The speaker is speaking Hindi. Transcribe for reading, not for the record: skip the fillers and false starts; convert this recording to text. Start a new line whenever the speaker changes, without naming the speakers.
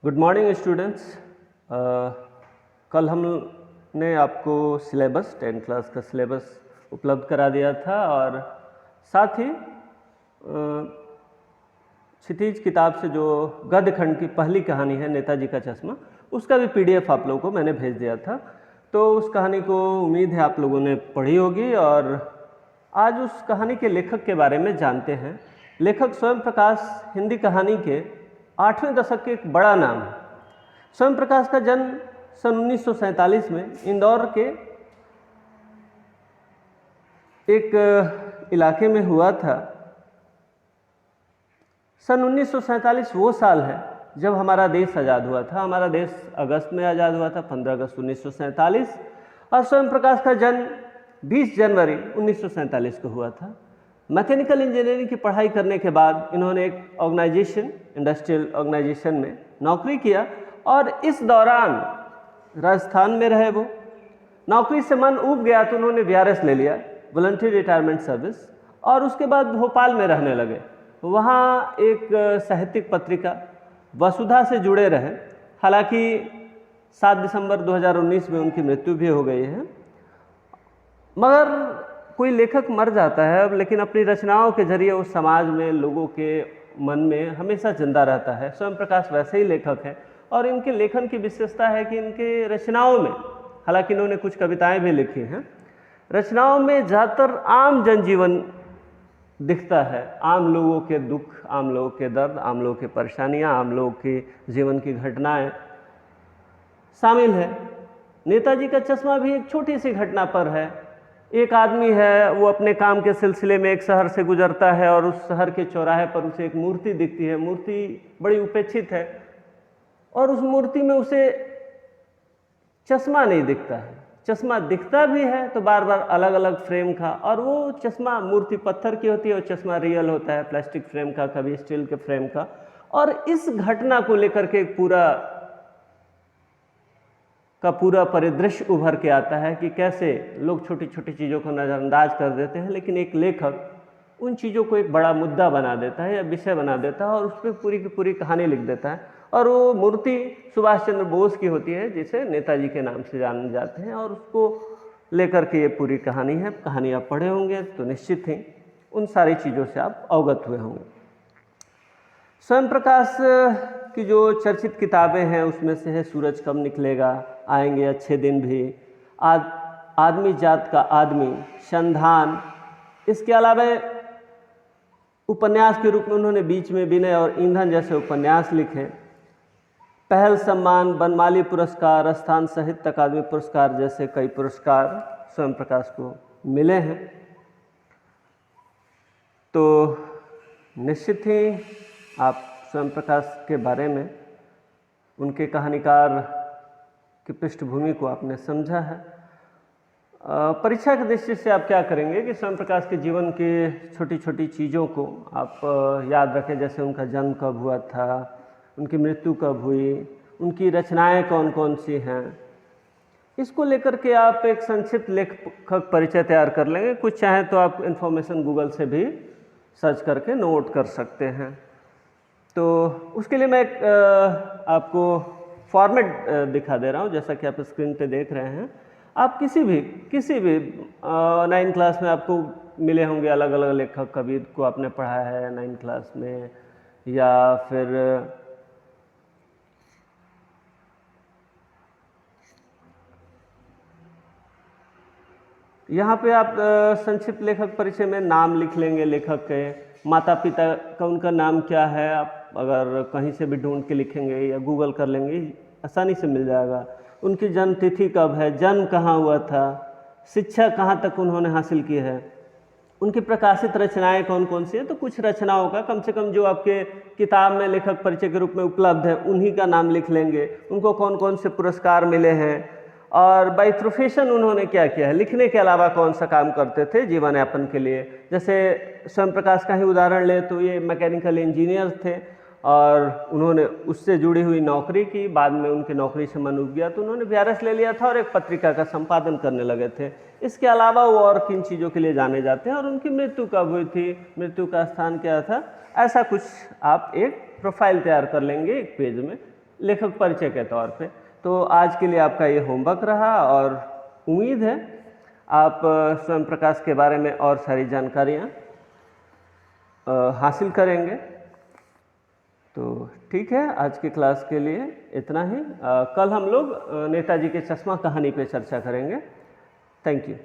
Good morning students. कल हमने आपको सिलेबस 10th क्लास का सिलेबस उपलब्ध करा दिया था और साथ ही क्षितिज किताब से जो गद्य खंड की पहली कहानी है नेताजी का चश्मा, उसका भी पीडीएफ आप लोगों को मैंने भेज दिया था। तो उस कहानी को उम्मीद है आप लोगों ने पढ़ी होगी और आज उस कहानी के लेखक के बारे में जानते हैं। लेखक स्वयं प्रकाश हिंदी कहानी के 8वें दशक के एक बड़ा नाम है। स्वयं प्रकाश का जन्म सन 1947 में इंदौर के एक इलाके में हुआ था। सन 1947 वो साल है जब हमारा देश आज़ाद हुआ था। हमारा देश अगस्त में आज़ाद हुआ था, 15 अगस्त 1947, और स्वयं प्रकाश का जन्म 20 जनवरी 1947 को हुआ था। मैकेनिकल इंजीनियरिंग की पढ़ाई करने के बाद इन्होंने एक ऑर्गेनाइजेशन, इंडस्ट्रियल ऑर्गेनाइजेशन में नौकरी किया और इस दौरान राजस्थान में रहे। वो नौकरी से मन ऊब गया तो उन्होंने वीआरएस ले लिया, वॉलंटरी रिटायरमेंट सर्विस, और उसके बाद भोपाल में रहने लगे। वहाँ एक साहित्यिक पत्रिका वसुधा से जुड़े रहे। हालांकि 7 दिसंबर 2019 में उनकी मृत्यु भी हो गई है। मगर कोई लेखक मर जाता है लेकिन अपनी रचनाओं के जरिए वो समाज में, लोगों के मन में हमेशा जिंदा रहता है। स्वयं प्रकाश वैसे ही लेखक हैं और इनके लेखन की विशेषता है कि इनके रचनाओं में, हालांकि इन्होंने कुछ कविताएं भी लिखी हैं, रचनाओं में ज़्यादातर आम जनजीवन दिखता है। आम लोगों के दुख, आम लोगों के दर्द, आम लोगों की परेशानियां, आम लोगों के जीवन की घटनाएं शामिल है। नेताजी का चश्मा भी एक छोटी सी घटना पर है। एक आदमी है, वो अपने काम के सिलसिले में एक शहर से गुजरता है और उस शहर के चौराहे पर उसे एक मूर्ति दिखती है। मूर्ति बड़ी उपेक्षित है और उस मूर्ति में उसे चश्मा नहीं दिखता है। चश्मा दिखता भी है तो बार बार अलग अलग फ्रेम का, और वो चश्मा मूर्ति पत्थर की होती है और चश्मा रियल होता है, प्लास्टिक फ्रेम का, कभी स्टील के फ्रेम का। और इस घटना को लेकर के एक पूरा परिदृश्य उभर के आता है कि कैसे लोग छोटी छोटी चीज़ों को नज़रअंदाज कर देते हैं, लेकिन एक लेखक उन चीज़ों को एक बड़ा मुद्दा बना देता है या विषय बना देता है और उस पर पूरी की पूरी कहानी लिख देता है। और वो मूर्ति सुभाष चंद्र बोस की होती है, जिसे नेताजी के नाम से जाने जाते हैं, और उसको लेकर के ये पूरी कहानी है। कहानी आप पढ़े होंगे तो निश्चित ही उन सारी चीज़ों से आप अवगत हुए होंगे। स्वयं प्रकाश की जो चर्चित किताबें हैं उसमें से है सूरज कब निकलेगा, आएंगे अच्छे दिन भी, आदमी जात का आदमी, संधान। इसके अलावा उपन्यास के रूप में उन्होंने बीच में विनय और ईंधन जैसे उपन्यास लिखे। पहल सम्मान, बनमाली पुरस्कार, स्थान साहित्य अकादमी पुरस्कार जैसे कई पुरस्कार स्वयं प्रकाश को मिले हैं। तो निश्चित ही आप स्वयं प्रकाश के बारे में, उनके कहानीकार की पृष्ठभूमि को आपने समझा है। परीक्षा की दृष्टि से आप क्या करेंगे कि स्वयं प्रकाश के जीवन की छोटी छोटी चीज़ों को आप याद रखें, जैसे उनका जन्म कब हुआ था, उनकी मृत्यु कब हुई, उनकी रचनाएं कौन कौन सी हैं। इसको लेकर के आप एक संक्षिप्त लेखक परिचय तैयार कर लेंगे। कुछ चाहें तो आप इन्फॉर्मेशन गूगल से भी सर्च करके नोट कर सकते हैं। तो उसके लिए मैं एक आपको फॉर्मेट दिखा दे रहा हूँ, जैसा कि आप स्क्रीन पे देख रहे हैं। आप किसी भी 9th क्लास में आपको मिले होंगे अलग अलग लेखक। कबीर को आपने पढ़ा है 9th क्लास में, या फिर यहाँ पे आप संक्षिप्त लेखक परिचय में नाम लिख लेंगे लेखक के, माता पिता का उनका नाम क्या है, आप अगर कहीं से भी ढूंढ के लिखेंगे या गूगल कर लेंगे आसानी से मिल जाएगा। उनकी जन्म तिथि कब है, जन्म कहाँ हुआ था, शिक्षा कहाँ तक उन्होंने हासिल की है, उनकी प्रकाशित रचनाएं कौन कौन सी हैं। तो कुछ रचनाओं का कम से कम जो आपके किताब में लेखक परिचय के रूप में उपलब्ध है उन्हीं का नाम लिख लेंगे। उनको कौन कौन से पुरस्कार मिले हैं और बाय प्रोफेशन उन्होंने क्या किया है, लिखने के अलावा कौन सा काम करते थे जीवन यापन के लिए। जैसे स्वयं प्रकाश का ही उदाहरण ले तो ये मैकेनिकल इंजीनियर थे और उन्होंने उससे जुड़ी हुई नौकरी की। बाद में उनकी नौकरी से मन उब गया तो उन्होंने वीआरएस ले लिया था और एक पत्रिका का संपादन करने लगे थे। इसके अलावा वो और किन चीज़ों के लिए जाने जाते हैं और उनकी मृत्यु कब हुई थी, मृत्यु का स्थान क्या था, ऐसा कुछ आप एक प्रोफाइल तैयार कर लेंगे एक पेज में। लेखक परिचय के तौर पे। तो आज के लिए आपका ये होमवर्क रहा और उम्मीद है आप स्वयं प्रकाश के बारे में और सारी जानकारियाँ हासिल करेंगे। तो ठीक है, आज की क्लास के लिए इतना ही। कल हम लोग नेताजी के चश्मा कहानी पे चर्चा करेंगे। Thank you.